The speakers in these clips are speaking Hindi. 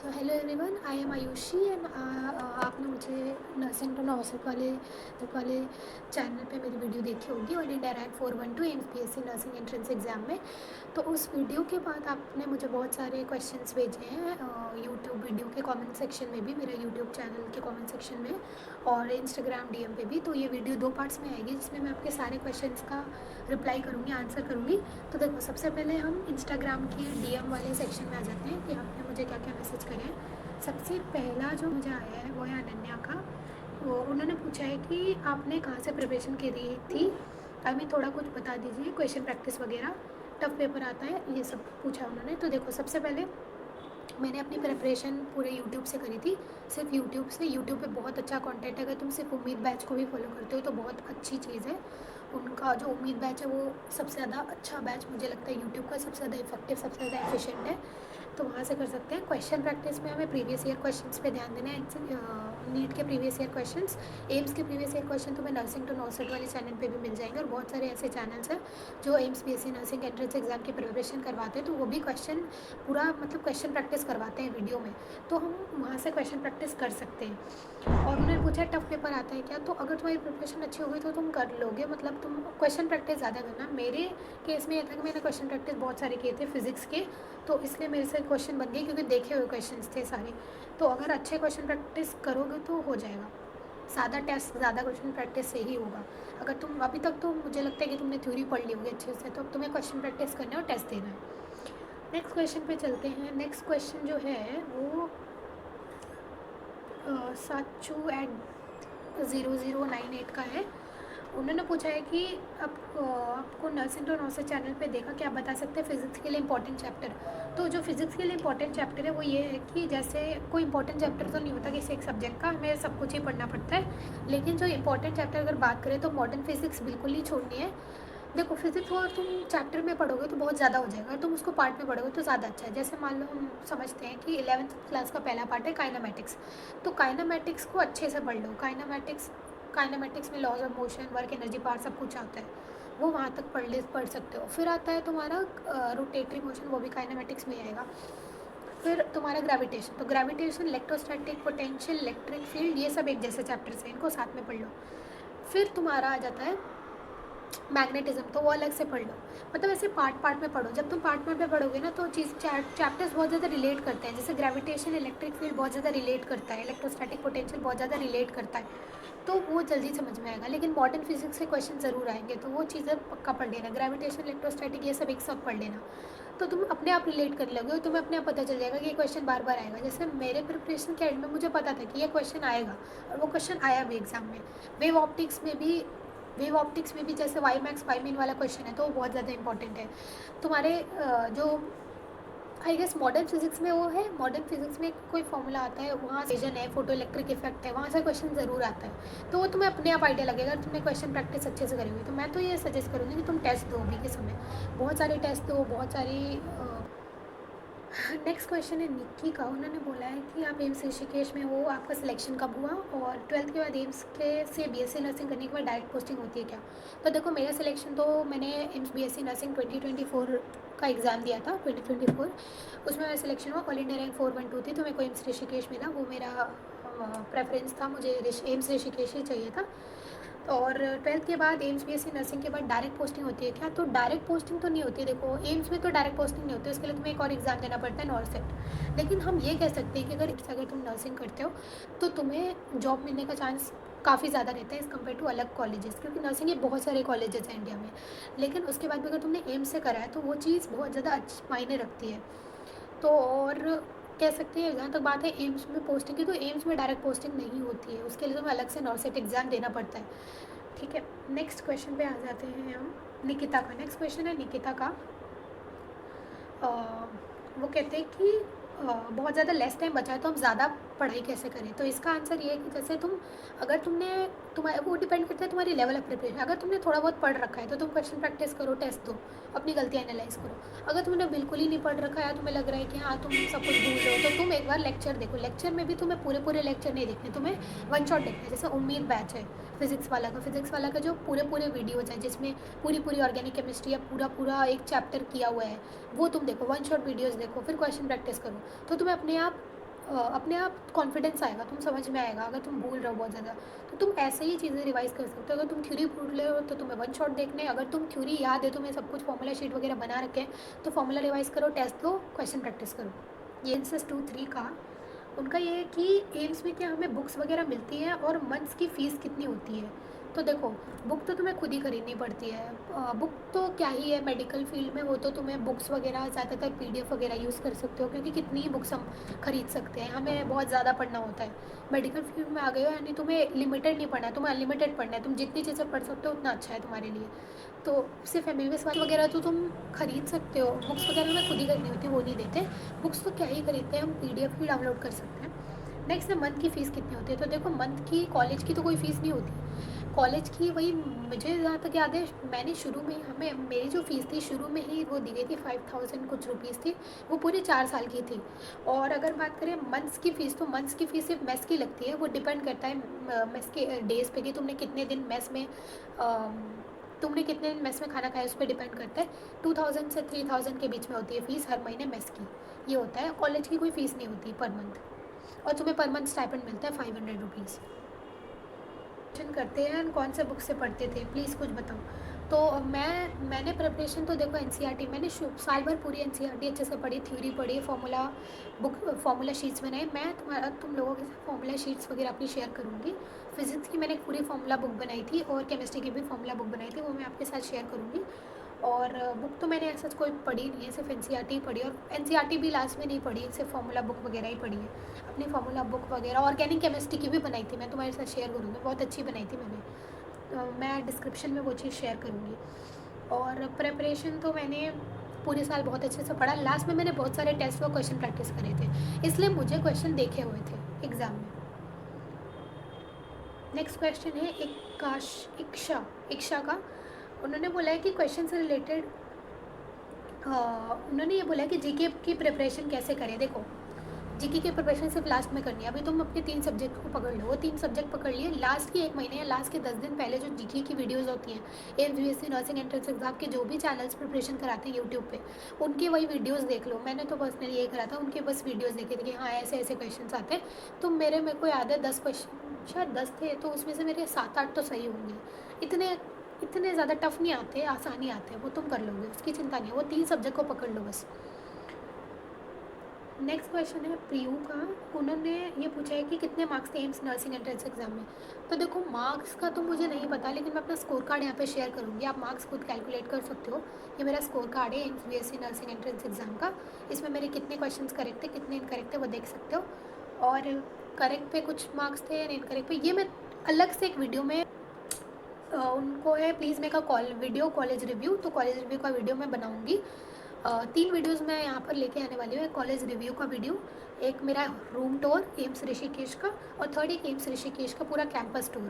Hello everyone, I am Ayushi and आपने मुझे नर्सिंग टू नौसठ वाले चैनल पे मेरी वीडियो देखी होगी और India rank 412 MPSC nursing entrance exam में। तो उस वीडियो के बाद आपने मुझे बहुत सारे क्वेश्चंस भेजे हैं यूट्यूब वीडियो के कमेंट सेक्शन में भी, मेरे यूट्यूब चैनल के कमेंट सेक्शन में और इंस्टाग्राम डीएम पे भी। तो ये वीडियो 2 पार्ट्स में आएगी जिसमें मैं आपके सारे क्वेश्चंस का रिप्लाई करूँगी, आंसर करूँगी। तो देखो, सबसे पहले हम इंस्टाग्राम के डीएम वाले सेक्शन में आ जाते हैं कि आपने मुझे क्या क्या मैसेज करे हैं। सबसे पहला जो मुझे आया है वो है अनन्या का। वो उन्होंने पूछा है कि आपने कहाँ से प्रिपरेशन करी थी, अभी थोड़ा कुछ बता दीजिए, क्वेश्चन प्रैक्टिस वगैरह, टफ पेपर आता है, ये सब पूछा उन्होंने। तो देखो, सबसे पहले मैंने अपनी प्रिपरेशन पूरे यूट्यूब से करी थी, सिर्फ यूट्यूब से। यूट्यूब पे बहुत अच्छा कंटेंट है, अगर तुम सिर्फ उम्मीद बैच को भी फॉलो करते हो तो बहुत अच्छी चीज़ है। उनका जो उम्मीद बैच है वो सबसे ज़्यादा अच्छा बैच मुझे लगता है, यूट्यूब का सबसे ज़्यादा इफेक्टिव, सबसे ज़्यादा एफिशिएंट है। तो वहाँ से कर सकते हैं। क्वेश्चन प्रैक्टिस में हमें प्रीवियस ईयर क्वेश्चंस पे ध्यान देना है। नीट के प्रीवियस ईयर क्वेश्चंस, एम्स के प्रीवियस ईयर क्वेश्चन तुम्हें नर्सिंग टू नौसठ वाले चैनल पे भी मिल जाएंगे और बहुत सारे ऐसे चैनल्स हैं जो AIIMS BSc nursing entrance exam की प्रिपरेशन करवाते हैं, तो वो भी क्वेश्चन पूरा मतलब क्वेश्चन प्रैक्टिस करवाते हैं वीडियो में, तो हम वहाँ से क्वेश्चन प्रैक्टिस कर सकते हैं। और उन्होंने पूछा टफ पेपर आता है क्या, तो अगर तुम्हारी प्रिपरेशन अच्छी होगी तो तुम कर लोगे, मतलब तुम क्वेश्चन प्रैक्टिस ज़्यादा करना। मेरे केस में यह था कि मैंने क्वेश्चन प्रैक्टिस बहुत सारे किए थे फिजिक्स के, तो इसलिए मेरे से क्वेश्चन बन गए क्योंकि देखे हुए क्वेश्चंस थे सारे। तो अगर अच्छे क्वेश्चन प्रैक्टिस करोगे तो हो जाएगा। ज़्यादा टेस्ट, ज़्यादा क्वेश्चन प्रैक्टिस से ही होगा। अगर तुम अभी तक, तो मुझे लगता है कि तुमने थ्योरी पढ़ ली होगी अच्छे से, तो अब तुम्हें क्वेश्चन प्रैक्टिस करना है और टेस्ट देना है। नेक्स्ट क्वेश्चन पे चलते हैं। नेक्स्ट क्वेश्चन जो है वो साचू एट 0098 का है। उन्होंने पूछा है कि आपको नर्सिंग टू नौसठ चैनल पे देखा कि आप बता सकते हैं फिज़िक्स के लिए इंपॉर्टेंट चैप्टर। तो जो फिज़िक्स के लिए इंपॉर्टेंट चैप्टर है वो ये है कि जैसे कोई इंपॉर्टेंट चैप्टर तो नहीं होता किसी एक सब्जेक्ट का, हमें सब कुछ ही पढ़ना पड़ता है, लेकिन जो इंपॉर्टेंट चैप्टर अगर बात करें तो मॉडर्न फिज़िक्स बिल्कुल ही छोड़नी है। देखो, फिजिक्स और तुम चैप्टर में पढ़ोगे तो बहुत ज़्यादा हो जाएगा, तुम उसको पार्ट में पढ़ोगे तो ज़्यादा अच्छा है। जैसे मान लो हम समझते हैं कि 11th क्लास का पहला पार्ट है काइनामेटिक्स, तो काइनामेटिक्स को अच्छे से पढ़ लो। काइनामेटिक्स में laws of motion, work, energy, power सब कुछ आता है, वो वहाँ तक पढ़ सकते हो। फिर आता है तुम्हारा रोटेटरी मोशन, वो भी काइनामेटिक्स में आएगा। फिर तुम्हारा ग्रेविटेशन, तो gravitation, electrostatic, potential, electric field, ये सब एक जैसे चैप्टर्स हैं, इनको साथ में पढ़ लो। फिर तुम्हारा आ जाता है मैग्नेटिज्म, तो वो अलग से पढ़ लो। मतलब ऐसे पार्ट पार्ट में पढ़ो। जब तुम पार्ट पार्ट में पढ़ोगे ना तो चैप्टर्स बहुत ज़्यादा रिलेट करते हैं। जैसे ग्रेविटेशन, इलेक्ट्रिक फील्ड बहुत ज़्यादा रिलेट करता है, इलेक्ट्रोस्टैटिक पोटेंशियल बहुत ज़्यादा रिलेट करता है, तो वो जल्दी समझ में आएगा। लेकिन मॉडर्न फिजिक्स के क्वेश्चन ज़रूर आएंगे, तो वो चीज़ें पक्का पढ़ लेना। ग्रेविटेशन, इलेक्ट्रोस्टैटिक, ये सब एक साथ पढ़ लेना, तो तुम अपने आप रिलेट कर लोगे और तुम्हें अपने आप पता चल जाएगा कि ये क्वेश्चन बार बार आएगा। जैसे मेरे प्रिपरेशन के एंड में मुझे पता था कि ये क्वेश्चन आएगा और वो क्वेश्चन आया भी एग्जाम में। वेव ऑप्टिक्स में भी जैसे वाई मैक्स वाई मीन वाला क्वेश्चन है, तो वो बहुत ज़्यादा इंपॉर्टेंट है। तुम्हारे जो आई गेस मॉडर्न फिजिक्स में वो है, मॉडर्न फिजिक्स में कोई फॉर्मूला आता है, वहाँ विजन है, फोटो इलेक्ट्रिक इफेक्ट है, वहाँ से क्वेश्चन ज़रूर आता है, तो वो तुम्हें अपने आप आइडिया लगेगा। तुमने क्वेश्चन प्रैक्टिस अच्छे से करी हुई, तो मैं तो ये सजेस्ट करूँगी कि तुम टेस्ट दो अभी के समय, बहुत सारे टेस्ट दो, बहुत सारी। नेक्स्ट क्वेश्चन है निक्की का। उन्होंने बोला है कि आप एम्स ऋषिकेश में हो, आपका सिलेक्शन कब हुआ और 12th के बाद एम्स के से बीएससी नर्सिंग करने के बाद डायरेक्ट पोस्टिंग होती है क्या। तो देखो, मेरा सिलेक्शन तो मैंने एम्स बीएससी नर्सिंग 2024 का एग्ज़ाम दिया था, 2024, उसमें मेरा सिलेक्शन हुआ। ऑल इंडिया रैंक 412 थी, तो मेरे को एम्स ऋषिकेश मिला, वो मेरा प्रेफरेंस था, मुझे एम्स ऋषिकेश ही चाहिए था। और 12th के बाद एम्स बीएससी नर्सिंग के बाद डायरेक्ट पोस्टिंग होती है क्या, तो डायरेक्ट पोस्टिंग तो नहीं होती है। देखो, एम्स में तो डायरेक्ट पोस्टिंग नहीं होती, उसके लिए तुम्हें एक और एग्ज़ाम देना पड़ता है, नॉर्सेट। लेकिन हम ये कह सकते हैं कि अगर तुम नर्सिंग करते हो तो तुम्हें जॉब मिलने का चांस काफ़ी ज़्यादा रहता है एज़ कम्पेयर टू अलग कॉलेजेस, क्योंकि नर्सिंग के बहुत सारे कॉलेजेस हैं इंडिया में। लेकिन उसके बाद भी अगर तुमने एम्स से करा है तो वो चीज़ बहुत ज़्यादा अच्छी मायने रखती है। तो और कह सकते हैं, जहाँ तक बात है एम्स में पोस्टिंग की, तो एम्स में डायरेक्ट पोस्टिंग नहीं होती है, उसके लिए तुम्हें अलग से नॉर्सेट एग्ज़ाम देना पड़ता है। ठीक है, नेक्स्ट क्वेश्चन पे आ जाते हैं हम। निकिता का नेक्स्ट क्वेश्चन है, निकिता का। वो कहते हैं कि बहुत ज़्यादा लेस टाइम बचा है तो हम ज़्यादा पढ़ाई कैसे करें। तो इसका आंसर ये है कि जैसे अगर तुम्हारा वो डिपेंड करता है तुम्हारी लेवल ऑफ प्रिपरेशन। अगर तुमने थोड़ा बहुत पढ़ रखा है तो तुम क्वेश्चन प्रैक्टिस करो, टेस्ट दो, अपनी गलतियाँ एनालाइज करो। अगर तुमने बिल्कुल ही नहीं पढ़ रखा है, तुम्हें लग रहा है कि हाँ तुम सब कुछ भूल रहे हो, तो तुम एक बार लेक्चर देखो। लेक्चर में भी तुम्हें पूरे पूरे लेक्चर नहीं देखने, तुम्हें वन शॉट देखना है। जैसे उम्मीद बैच है फिजिक्स वाला का जो पूरे पूरे वीडियोज़ हैं जिसमें पूरी पूरी ऑर्गेनिक केमिस्ट्री या पूरा पूरा एक चैप्टर किया हुआ है, वो तुम देखो, वन शॉट वीडियोज़ देखो, फिर क्वेश्चन प्रैक्टिस करो, तो तुम्हें अपने आप अपने आप कॉन्फिडेंस आएगा, तुम समझ में आएगा। अगर तुम भूल रहे हो बहुत ज़्यादा तो तुम ऐसे ही चीज़ें रिवाइज़ कर सकते हो। अगर तुम थ्योरी भूल रहे हो तो तुम्हें वन शॉट देखने, अगर तुम थ्योरी याद है, तुम्हें सब कुछ फॉर्मूला शीट वगैरह बना रखे हैं, तो फॉर्मूला रिवाइज़ करो, टेस्ट दो, क्वेश्चन प्रैक्टिस करो। ये एंसर्स 2-3 का उनका ये है कि एम्स में क्या हमें बुक्स वगैरह मिलती हैं और मंथ्स की फ़ीस कितनी होती है। तो देखो, बुक तो तुम्हें खुद ही खरीदनी पड़ती है। बुक तो क्या ही है, मेडिकल फील्ड में हो तो तुम्हें बुक्स वगैरह ज़्यादातर पीडीएफ वगैरह यूज़ कर सकते हो, क्योंकि कितनी ही बुक्स हम खरीद सकते हैं, हमें बहुत ज़्यादा पढ़ना होता है। मेडिकल फील्ड में आ गए हो यानी तुम्हें लिमिटेड नहीं पढ़ना है, तुम्हें अनलिमिटेड पढ़ना है। तुम जितनी चीज़ें पढ़ सकते हो उतना अच्छा है तुम्हारे लिए। तो सिर्फ एमबीबीएस वाले वगैरह तो तुम खरीद सकते हो, बुक्स वगैरह हमें खुद ही खरीदनी होती है, वो नहीं देते। बुक्स तो क्या ही खरीदते हैं, हम पीडीएफ ही डाउनलोड कर सकते हैं। नेक्स्ट है मंथ की फ़ीस कितनी होती है। तो देखो, मंथ की कॉलेज की तो कोई फ़ीस नहीं होती। कॉलेज की वही, मुझे जहाँ तक याद है, मैंने शुरू में हमें मेरी जो फ़ीस थी शुरू में ही वो दी गई थी, 5000 कुछ रुपीज़ थी। वो पूरे 4 साल की थी। और अगर बात करें मंथ्स की फ़ीस, तो मंथ्स की फ़ीस सिर्फ मेस की लगती है। वो डिपेंड करता है मेस के डेज़ पे कि तुमने कितने दिन मेस में खाना खाया, उस पर डिपेंड करता है। 2000 से 3000 के बीच में होती है फ़ीस हर महीने मेस की। ये होता है, कॉलेज की कोई फ़ीस नहीं होती पर मंथ। और तुम्हें पर मंथ स्टाइपेंड मिलता है 500 रुपीज़। करते हैं कौन से बुक से पढ़ते थे, प्लीज़ कुछ बताओ। तो मैंने प्रिपरेशन तो देखो एनसीईआरटी, मैंने साल भर पूरी एनसीईआरटी अच्छे से पढ़ी, थ्योरी पढ़ी, फार्मूला शीट्स बनाए। मैं तुम लोगों के साथ फार्मूला शीट्स वगैरह अपनी शेयर करूँगी। फिजिक्स की मैंने एक पूरी फार्मूला बुक बनाई थी और केमिस्ट्री की भी फार्मूला बुक बनाई थी, वो मैं आपके साथ शेयर करूँगी। और बुक तो मैंने ऐसा कोई पढ़ी नहीं है, सिर्फ एनसीईआरटी ही पढ़ी, और एनसीईआरटी भी लास्ट में नहीं पढ़ी, सिर्फ फार्मूला बुक वगैरह ही पढ़ी है। अपनी फार्मूला बुक वगैरह ऑर्गेनिक केमिस्ट्री की भी बनाई थी, मैं तुम्हारे साथ शेयर करूँगी, बहुत अच्छी बनाई थी मैंने। तो मैं डिस्क्रिप्शन में वो चीज़ शेयर करूँगी। और प्रिपरेशन तो मैंने पूरे साल बहुत अच्छे से पढ़ा। लास्ट में मैंने बहुत सारे टेस्ट और क्वेश्चन प्रैक्टिस करे थे, इसलिए मुझे क्वेश्चन देखे हुए थे एग्ज़ाम में। नेक्स्ट क्वेश्चन है इक्षा का। उन्होंने बोला है कि क्वेश्चन से रिलेटेड उन्होंने ये बोला है कि जीके की प्रिपरेशन कैसे करें। देखो, जीके की प्रिपरेशन सिर्फ लास्ट में करनी है। अभी तुम अपने 3 सब्जेक्ट को पकड़ लो, वो 3 सब्जेक्ट पकड़ लिए, लास्ट के 1 महीने या लास्ट के 10 दिन पहले जो जीके की वीडियोस होती हैं, AIIMS BSc nursing entrance exam के जो भी चैनल्स प्रिपरेशन कराते हैं यूट्यूब पे, उनके वही वीडियोस देख लो। मैंने तो पर्सनली ये करा था, उनके बस वीडियोस देखे थे कि हाँ ऐसे ऐसे क्वेश्चन आते हैं। तो मेरे को याद है 10 क्वेश्चन, शायद 10 थे, तो उसमें से मेरे 7-8 तो सही होंगे। इतने ज़्यादा टफ नहीं आते, आसानी आते हैं, वो तुम कर लोगे, उसकी चिंता नहीं है। वो 3 सब्जेक्ट को पकड़ लो बस। नेक्स्ट क्वेश्चन है प्रियू का। उन्होंने ये पूछा है कि कितने मार्क्स थे एम्स नर्सिंग एंट्रेंस एग्जाम में। तो देखो, मार्क्स का तो मुझे नहीं पता, लेकिन मैं अपना स्कोर कार्ड यहाँ पे शेयर करूँगी, आप मार्क्स खुद कैलकुलेट कर सकते हो। ये मेरा स्कोर कार्ड है AIIMS BSc nursing entrance exam का। इसमें मेरे कितने क्वेश्चन करेक्ट थे, कितने इनकरेक्ट थे, वो देख सकते हो। और करेक्ट पे कुछ मार्क्स थे और इनकरेक्ट पे, ये मैं अलग से एक वीडियो में उनको है please make a video college review, तो कॉलेज रिव्यू का वीडियो मैं बनाऊँगी। 3 वीडियोस मैं यहाँ पर लेके आने वाली हूँ। एक कॉलेज रिव्यू का वीडियो, एक मेरा रूम टूर एम्स ऋषिकेश का, और थर्ड एक एम्स ऋषिकेश का पूरा कैंपस टूर।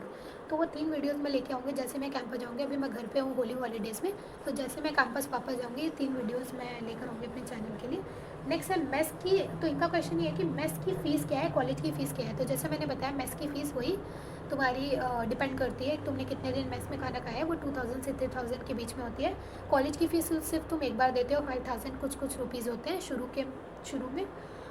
तो वो 3 वीडियोस मैं लेके आऊँगी जैसे मैं कैंपस जाऊँगी। अभी मैं घर पे हूँ होली हॉलीडेज़ में, तो जैसे मैं कैंपस वापस जाऊँगी, ये 3 वीडियोस मैं लेकर आऊँगी अपने चैनल के लिए। नेक्स्ट है मेस की। तो इनका क्वेश्चन ये है कि मेस की फ़ीस क्या है, कॉलेज की फ़ीस क्या है। तो जैसे मैंने बताया, मेस की फ़ीस वही तुम्हारी डिपेंड करती है तुमने कितने दिन मेस में खाना खाया है, वो 2000 से 3000 के बीच में होती है। कॉलेज की फ़ीस सिर्फ तुम एक बार देते हो, 5000 कुछ रुपीज़ होते हैं शुरू में।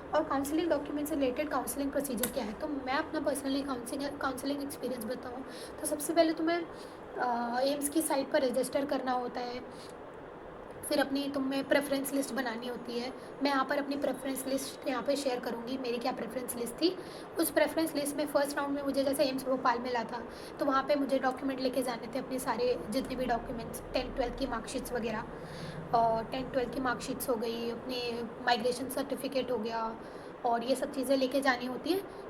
और काउंसलिंग डॉक्यूमेंट से रिलेटेड काउंसलिंग प्रोसीजर क्या है, तो मैं अपना पर्सनली काउंसलिंग एक्सपीरियंस बताऊँ तो सबसे पहले तुम्हें एम्स की साइट पर रजिस्टर करना होता है। फिर तुम्हें प्रेफरेंस लिस्ट बनानी होती है। मैं यहाँ पर अपनी प्रेफरेंस लिस्ट यहाँ पे शेयर करूँगी, मेरी क्या प्रेफरेंस लिस्ट थी। उस प्रेफरेंस लिस्ट में फर्स्ट राउंड में मुझे जैसे एम्स भोपाल मिला था, तो वहाँ पे मुझे डॉक्यूमेंट लेके जाने थे, अपने सारे जितने भी डॉक्यूमेंट्स, 10th-12th की मार्कशीट्स वगैरह, और 10th-12th की मार्कशीट्स हो गई, अपने माइग्रेशन सर्टिफिकेट हो गया, और ये सब चीज़ें लेके जानी होती है।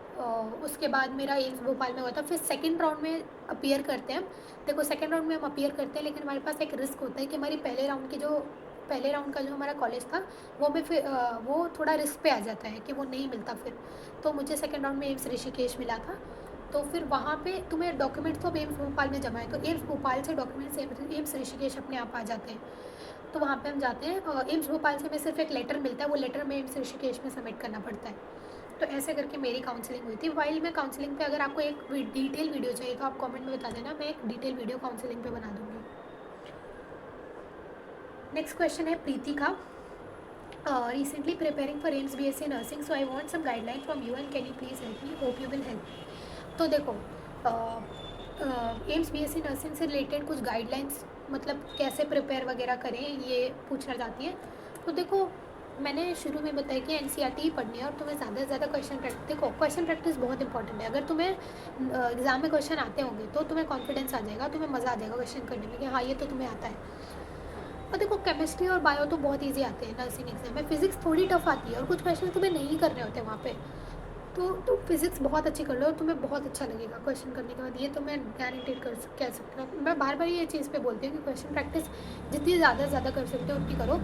उसके बाद मेरा एम्स भोपाल में हुआ था। फिर सेकेंड राउंड में अपीयर करते हैं हम। देखो, सेकेंड राउंड में हम अपीयर करते हैं, लेकिन हमारे पास एक रिस्क होता है कि हमारी पहले राउंड का जो हमारा कॉलेज था, वो में फिर वो थोड़ा रिस्क पे आ जाता है कि वो नहीं मिलता फिर। तो मुझे सेकेंड राउंड में एम्स ऋषिकेश मिला था। तो फिर वहाँ पे तुम्हें डॉक्यूमेंट्स तो एम्स भोपाल में जमा है, तो एम्स भोपाल से डॉक्यूमेंट्स एम्स ऋषिकेश अपने आप आ जाते हैं। तो वहाँ पे हम जाते हैं। एम्स भोपाल से हमें सिर्फ एक लेटर मिलता है, वो लेटर में एम्स ऋषिकेश में सबमिट करना पड़ता है। तो ऐसे करके मेरी काउंसलिंग हुई थी। वाइल मैं काउंसलिंग पे, अगर आपको एक डिटेल वीडियो चाहिए तो आप कमेंट में बता देना, मैं एक डिटेल वीडियो काउंसलिंग पे बना दूँगी। नेक्स्ट क्वेश्चन है प्रीति का। recently preparing for AIMS BSc nursing, so I want some guidelines from you and can you please help me? Hope you will help me. तो देखो, एम्स BSc नर्सिंग से रिलेटेड कुछ गाइडलाइंस, मतलब कैसे प्रिपेयर वगैरह करें, ये पूछना चाहती है। तो देखो, मैंने शुरू में बताया कि NCERT ही पढ़नी है और तुम्हें ज़्यादा से ज़्यादा क्वेश्चन प्रैक्टिस, देखो क्वेश्चन प्रैक्टिस बहुत इंपॉर्टेंट है। अगर तुम्हें एग्ज़ाम में क्वेश्चन आते होंगे तो तुम्हें कॉन्फिडेंस आ जाएगा, तुम्हें मज़ा आ जाएगा क्वेश्चन करने में कि हाँ ये तो तुम्हें आता है। और देखो, केमिस्ट्री और बायो तो बहुत ईजी आते हैं नर्सिंग एग्जाम में, फिजिक्स थोड़ी टफ आती है और कुछ क्वेश्चन तुम्हें नहीं करने होते वहाँ पे। तो फिजिक्स बहुत अच्छी कर लो और तुम्हें बहुत अच्छा लगेगा क्वेश्चन करने के बाद, ये तो मैं गारंटेड कह सकती हूँ। मैं बार बार ये चीज़ पे बोलती हूँ कि क्वेश्चन प्रैक्टिस जितनी ज़्यादा से ज़्यादा कर सकते हो उतनी करो।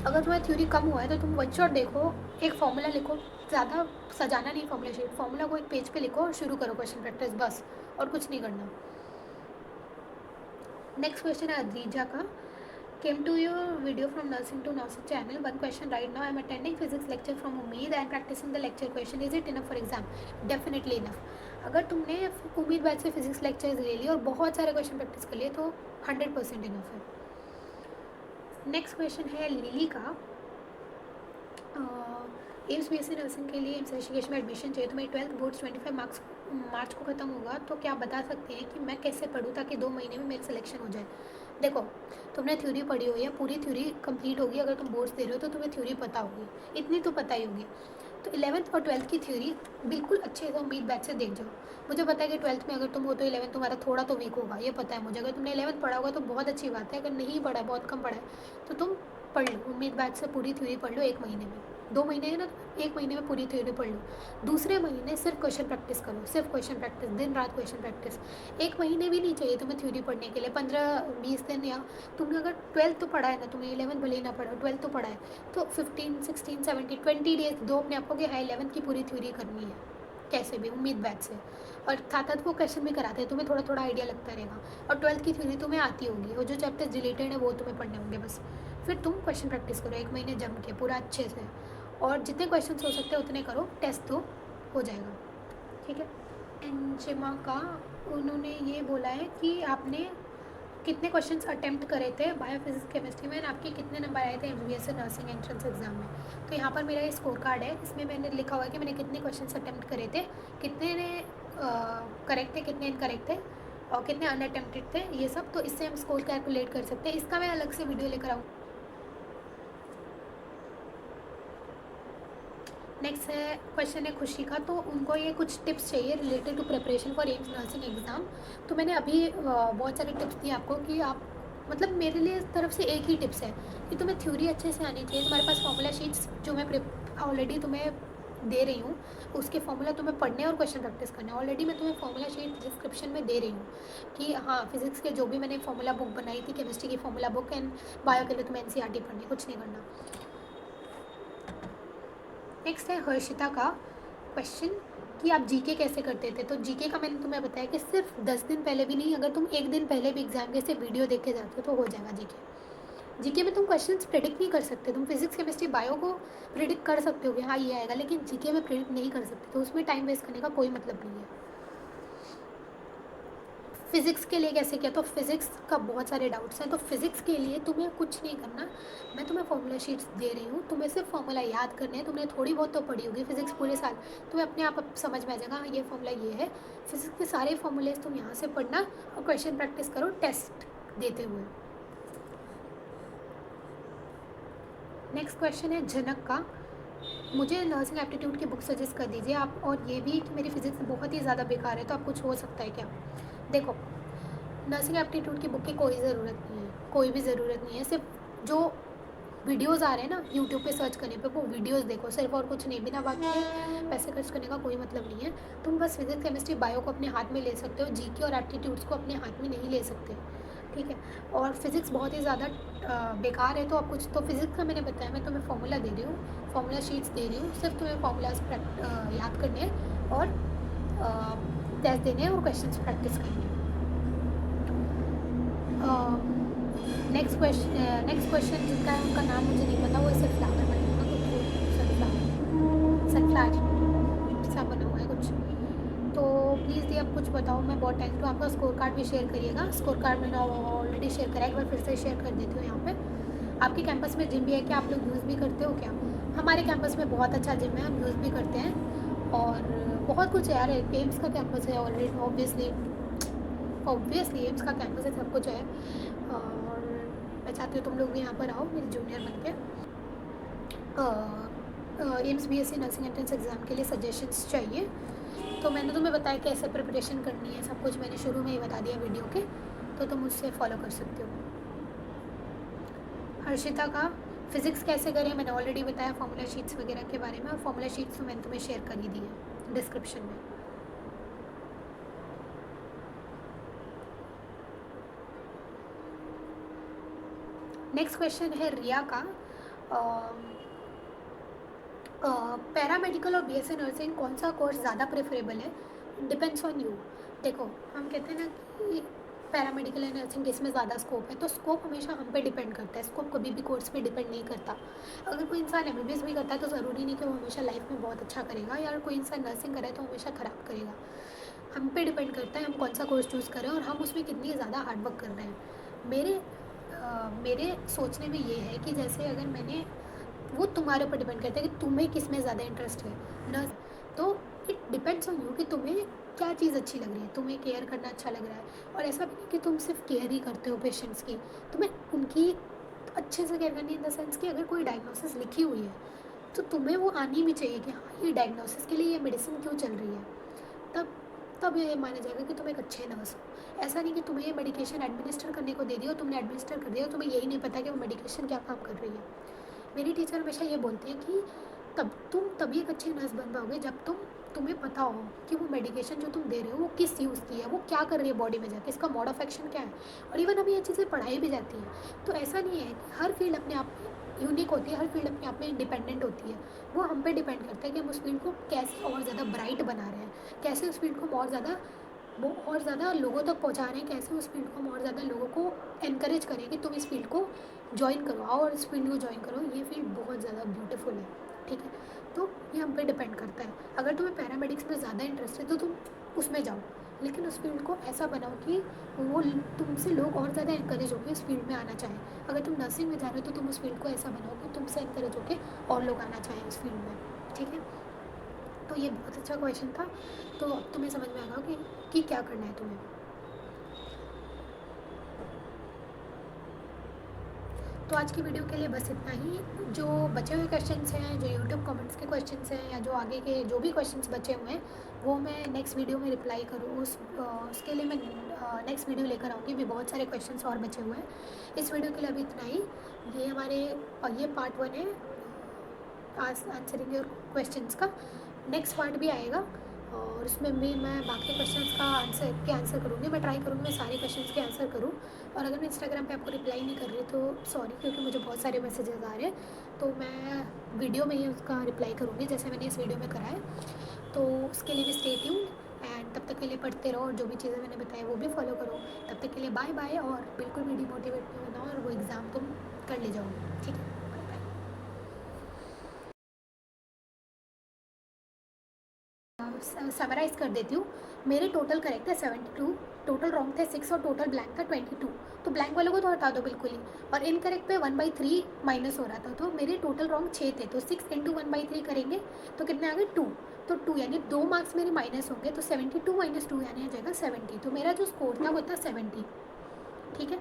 अगर तुम्हें थ्योरी कम हुआ है तो तुम वन शॉट देखो, एक फॉर्मूला लिखो, ज़्यादा सजाना नहीं फॉर्मूला शीट, फॉर्मूला को एक पेज पे लिखो और शुरू करो क्वेश्चन प्रैक्टिस, बस, और कुछ नहीं करना। नेक्स्ट क्वेश्चन है अद्रीजा का। Came to your video from nursing to nurse channel. One question right now. I'm attending physics lecture from Umeed and practicing the lecture question. Is it enough for exam? Definitely enough. अगर तुमने उम्मीद बैच से फिजिक्स लेक्चर्स ले लिए और बहुत सारे क्वेश्चन प्रैक्टिस कर लिए तो 100% इनफ है। नेक्स्ट क्वेश्चन है लिली का। एम्स BSc नर्सिंग के लिए एम्स ऋषिकेश में एडमिशन चाहिए, तो मेरी 12th बोर्ड्स 25 मार्च को ख़त्म होगा, तो क्या बता सकते हैं कि मैं कैसे पढूँ ताकि 2 महीने में मेरा सिलेक्शन हो जाए? देखो, तुमने थ्योरी पढ़ी हुई है, पूरी थ्योरी कंप्लीट होगी। अगर तुम बोर्ड्स दे रहे हो तो तुम्हें थ्योरी पता होगी, इतनी तो पता ही होगी। तो 11th और 12th की थ्योरी बिल्कुल अच्छे से उम्मीद बैच से देख जाओ। मुझे पता है कि 12th में अगर तुम हो तो 11th तुम्हारा थोड़ा तो वीक होगा, ये पता है मुझे। अगर तुमने 11th पढ़ा होगा तो बहुत अच्छी बात है, अगर नहीं पढ़ा है, बहुत कम पढ़ा है, तो तुम पढ़ लो उम्मीद बैच से, पूरी थ्योरी पढ़ लो 1 महीने में। 2 महीने है ना, 1 महीने में पूरी थ्योरी पढ़ लो। दूसरे महीने सिर्फ क्वेश्चन प्रैक्टिस करो, सिर्फ क्वेश्चन प्रैक्टिस, दिन रात क्वेश्चन प्रैक्टिस। 1 महीने भी नहीं चाहिए तुम्हें थ्योरी पढ़ने के लिए, 15-20 दिन। या तुमने अगर 12th तो पढ़ा है ना, तुम्हें 11th भले ही ना पढ़ा, 12th तो पढ़ा है, तो 15, 16, 17, 20 डेज दो अपने आप को कि हाँ 11th की पूरी थ्योरी करनी है कैसे भी उम्मीद बैच से। और साथ साथ वो क्वेश्चन भी कराते हैं, तुम्हें थोड़ा थोड़ा आइडिया लगता रहेगा। और 12th की थ्योरी तुम्हें आती होगी और जो चैप्टर्स रिलेटेड है वो तुम्हें पढ़ने होंगे बस। फिर तुम क्वेश्चन प्रैक्टिस करो 1 महीने जम के पूरा अच्छे से, और जितने क्वेश्चन हो सकते हैं उतने करो, टेस्ट दो, हो जाएगा, ठीक है। एंजिमा का, उन्होंने ये बोला है कि आपने कितने क्वेश्चंस अटेम्प्ट करे थे बायोफिजिक्स केमिस्ट्री में, आपके कितने नंबर आए थे MBBS नर्सिंग एंट्रेंस एग्जाम में। तो यहाँ पर मेरा स्कोर कार्ड है, इसमें मैंने लिखा हुआ है कि मैंने कितने क्वेश्चंस अटेम्प्ट करे थे, कितने ने करेक्ट थे, कितने इनकरेक्ट थे और कितने अनअटेम्प्टेड थे, ये सब। तो इससे हम स्कोर कैलकुलेट कर सकते हैं, इसका मैं अलग से वीडियो लेकर आऊँ। नेक्स्ट है क्वेश्चन है खुशी का, तो उनको ये कुछ टिप्स चाहिए related to preparation for AIIMS nursing exam. तो मैंने अभी बहुत सारे टिप्स दिए आपको कि आप, मतलब मेरे लिए तरफ से एक ही टिप्स है कि तुम्हें थ्योरी अच्छे से आनी चाहिए। तुम्हारे पास फॉर्मूला शीट्स जो मैं ऑलरेडी तुम्हें दे रही हूँ, उसके फॉर्मूला तुम्हें पढ़ने और क्वेश्चन प्रैक्टिस करना है। ऑलरेडी मैं तुम्हें फॉर्मूला शीट डिस्क्रिप्शन में दे रही हूँ कि हाँ फिजिक्स के जो भी मैंने फॉर्मूला बुक बनाई थी, केमिस्ट्री की फॉर्मूला बुक, एंड बायो के लिए तुम्हें NCERT पढ़नी, कुछ नहीं करना। नेक्स्ट है हर्षिता का क्वेश्चन कि आप जीके कैसे करते थे। तो जीके का मैंने तुम्हें बताया कि सिर्फ 10 दिन पहले भी नहीं, अगर तुम 1 दिन पहले भी एग्जाम के से वीडियो देख के जाते हो तो हो जाएगा जीके में तुम क्वेश्चंस प्रेडिक्ट नहीं कर सकते। तुम फिजिक्स केमिस्ट्री बायो को प्रेडिक्ट कर सकते हो कि हाँ ये आएगा, लेकिन जीके में प्रेडिक्ट नहीं कर सकते, तो उसमें टाइम वेस्ट करने का कोई मतलब नहीं है। फिज़िक्स के लिए कैसे किया, तो फिज़िक्स का बहुत सारे डाउट्स हैं, तो फिज़िक्स के लिए तुम्हें कुछ नहीं करना, मैं तुम्हें फॉर्मूला शीट्स दे रही हूँ, तुम्हें सिर्फ फॉर्मूला याद करने हैं। तुमने थोड़ी बहुत तो पढ़ी होगी फिज़िक्स पूरे साल, तुम्हें अपने आप समझ में आ जाएगा हाँ ये फॉर्मूला ये है। फिज़िक्स के सारे फॉर्मूलेज तुम यहाँ से पढ़ना और क्वेश्चन प्रैक्टिस करो टेस्ट देते हुए। नेक्स्ट क्वेश्चन है जनक का, मुझे नर्सिंग एप्टीट्यूड की बुक सजेस्ट कर दीजिए आप, और ये भी कि मेरी फिज़िक्स बहुत ही ज़्यादा बेकार है, तो आप कुछ हो सकता है क्या। देखो, नर्सिंग एप्टीट्यूड की बुक की कोई ज़रूरत नहीं है, कोई भी ज़रूरत नहीं है। सिर्फ जो वीडियोज़ आ रहे हैं ना यूट्यूब पे सर्च करने पे, वो वीडियोज़ देखो सिर्फ, और कुछ नहीं। बिना बात के पैसे खर्च करने का कोई मतलब नहीं है। तुम बस फिजिक्स केमिस्ट्री बायो को अपने हाथ में ले सकते हो, जीके और एप्टीट्यूड्स को अपने हाथ में नहीं ले सकते, ठीक है। और फिज़िक्स बहुत ही ज़्यादा बेकार है, तो आप कुछ, तो फिज़िक्स का मैंने बताया, मैं तुम्हें फॉर्मूला दे रही हूँ, फॉर्मूला शीट्स दे रही हूँ, सिर्फ तुम्हें फॉर्मूलाज याद करने हैं और टेस्ट देने हैं और क्वेश्चन प्रैक्टिस करनी है। नेक्स्ट क्वेश्चन जिनका है उनका नाम मुझे नहीं पता, वो सनफ्लावर बना हुआ कुछ, सनफ्लावर सा बना हुआ है कुछ। तो प्लीज़ दी आप कुछ बताओ, मैं बहुत टाइम, तो आपका स्कोर कार्ड भी शेयर करिएगा। स्कोर कार्ड मैंने ऑलरेडी शेयर करा है, एक बार फिर से शेयर कर देती हूँ यहाँ पे। आपके कैंपस में जिम भी है क्या? आप लोग यूज़ भी करते हो क्या? हमारे कैंपस में बहुत अच्छा जिम है, हम यूज़ भी करते हैं। और बहुत कुछ है यार, एम्स का कैंपस है ऑलरेडी, ऑब्वियसली एम्स का कैंपस है, सब कुछ है। और मैं चाहती हूँ तुम लोग भी यहाँ पर आओ मेरे जूनियर बन के। AIIMS BSc nursing entrance exam के लिए सजेशंस चाहिए, तो मैंने तुम्हें बताया कैसे प्रिपरेशन करनी है, सब कुछ मैंने शुरू में ही बता दिया वीडियो के, तो तुम उससे फॉलो कर सकते हो। हर्षिता का फिज़िक्स कैसे करें, मैंने ऑलरेडी बताया फॉर्मूला शीट्स वगैरह के बारे में, और फॉर्मूला शीट्स तो मैंने तुम्हें शेयर कर ही दी है डिस्क्रिप्शन में। नेक्स्ट क्वेश्चन है रिया का, पैरामेडिकल और बीएससी नर्सिंग कौन सा कोर्स ज़्यादा प्रेफरेबल है? Depends on you. देखो हम कहते हैं ना कि पैरामेडिकल एंड नर्सिंग इसमें ज़्यादा स्कोप है, तो स्कोप हमेशा हम पे डिपेंड करता है, स्कोप कभी भी कोर्स पे डिपेंड नहीं करता। अगर कोई इंसान एमबीबीएस भी करता है तो ज़रूरी नहीं कि वो हमेशा लाइफ में बहुत अच्छा करेगा, या कोई इंसान नर्सिंग करे तो हमेशा ख़राब करेगा। हम पे डिपेंड करता है हम कौन सा कोर्स चूज़ करें और हम उसमें कितनी ज़्यादा हार्डवर्क कर रहे हैं। मेरे सोचने में ये है कि जैसे अगर मैंने, वो तुम्हारे ऊपर डिपेंड करता है कि तुम्हें किस में ज़्यादा इंटरेस्ट है ना, तो इट डिपेंड्स ऑन यू कि तुम्हें क्या चीज़ अच्छी लग रही है, तुम्हें केयर करना अच्छा लग रहा है। और ऐसा भी नहीं कि तुम सिर्फ केयर ही करते हो पेशेंट्स की, तुम्हें उनकी अच्छे से केयर करनी, इन द सेंस कि अगर कोई डायग्नोसिस लिखी हुई है तो तुम्हें वो आनी भी चाहिए कि हाँ ये डायग्नोसिस के लिए ये मेडिसिन क्यों चल रही है, तब तब ये माना जाएगा कि तुम एक अच्छे नर्स हो। ऐसा नहीं कि तुम्हें ये मेडिकेशन एडमिनिस्टर करने को दे दिया और तुमने एडमिनिस्टर कर दिया और तुम्हें यही नहीं पता कि वो मेडिकेशन क्या काम कर रही है। मेरी टीचर हमेशा ये बोलती है कि तुम तभी एक अच्छी नर्स बन पाओगे जब तुम्हें पता हो कि वो मेडिकेशन जो तुम दे रहे हो वो किस यूज़ की है, वो क्या कर रही है बॉडी में जाके, इसका मोड ऑफ एक्शन क्या है। और इवन अभी ये चीज़ें पढ़ाई भी जाती हैं। तो ऐसा नहीं है कि हर फील्ड अपने आप में यूनिक होती है, हर फील्ड अपने आप में इंडिपेंडेंट होती है। वो हम पे डिपेंड करता है कि हम उस फील्ड को कैसे और ज़्यादा ब्राइट बना रहे हैं, कैसे उस फील्ड को और ज़्यादा लोगों तक पहुँचा रहे हैं, कैसे उस फील्ड को हम और ज़्यादा लोगों को एनकरेज करें कि तुम इस फील्ड को ज्वाइन करो, आओ और इस फील्ड को ज्वाइन करो, ये फील्ड बहुत ज़्यादा ब्यूटीफुल है। ठीक है, तो ये हम पे डिपेंड करता है। अगर तुम्हें पैरामेडिक्स में ज़्यादा इंटरेस्ट है तो तुम उसमें जाओ, लेकिन उस फील्ड को ऐसा बनाओ कि वो तुमसे लोग और ज़्यादा इंकरेज होकर उस फील्ड में आना चाहें। अगर तुम नर्सिंग में जा रहे हो तो तुम उस फील्ड को ऐसा बनाओ कि तुमसे इंकरेज होकर और लोग आना चाहें उस फील्ड में। ठीक है, तो ये बहुत अच्छा क्वेश्चन था, तो अब तुम्हें समझ में आ गया कि क्या करना है तुम्हें। तो आज की वीडियो के लिए बस इतना ही। जो बचे हुए क्वेश्चंस हैं, जो यूट्यूब कमेंट्स के क्वेश्चंस हैं, या जो आगे के जो भी क्वेश्चंस बचे हुए हैं, वो मैं नेक्स्ट वीडियो में रिप्लाई करूँ, उसके लिए मैं नेक्स्ट वीडियो लेकर आऊँगी। भी बहुत सारे क्वेश्चंस और बचे हुए हैं। इस वीडियो के लिए अभी इतना ही। ये पार्ट 1 है आंसरिंग योर क्वेश्चंस का। नेक्स्ट पार्ट भी आएगा और उसमें भी मैं बाकी क्वेश्चंस का आंसर करूँगी। मैं ट्राई करूँगी मैं सारे क्वेश्चंस के आंसर करूँ। और अगर मैं इंस्टाग्राम पे आपको रिप्लाई नहीं कर रही तो सॉरी, क्योंकि मुझे बहुत सारे मैसेजेस आ रहे हैं, तो मैं वीडियो में ही उसका रिप्लाई करूँगी जैसे मैंने इस वीडियो में करा है। तो उसके लिए भी स्टे ट्यून्ड, एंड तब तक के लिए पढ़ते रहो और जो भी चीज़ें मैंने बताई वो भी फॉलो करो। तब तक के लिए बाय बाय, और बिल्कुल भी डिमोटिवेट नहीं होना, और वो एग्ज़ाम तुम कर ले जाओगे। ठीक है। समराइज़ कर देती हूँ। मेरे टोटल करेक्ट है 72, टोटल रॉन्ग थे 6 और टोटल ब्लैंक था 22। तो ब्लैंक वालों को तो हटा दो बिल्कुल ही। और इनकरेक्ट पे 1/3 माइनस हो रहा था, तो मेरे टोटल रॉन्ग 6 थे, तो 6 × 1/3 करेंगे तो कितने आ गए 2। तो 2 यानी 2 मार्क्स मेरे माइनस होंगे, तो 72 - 2 यानी आ जाएगा 70। तो मेरा जो स्कोर था वो था 70। ठीक है।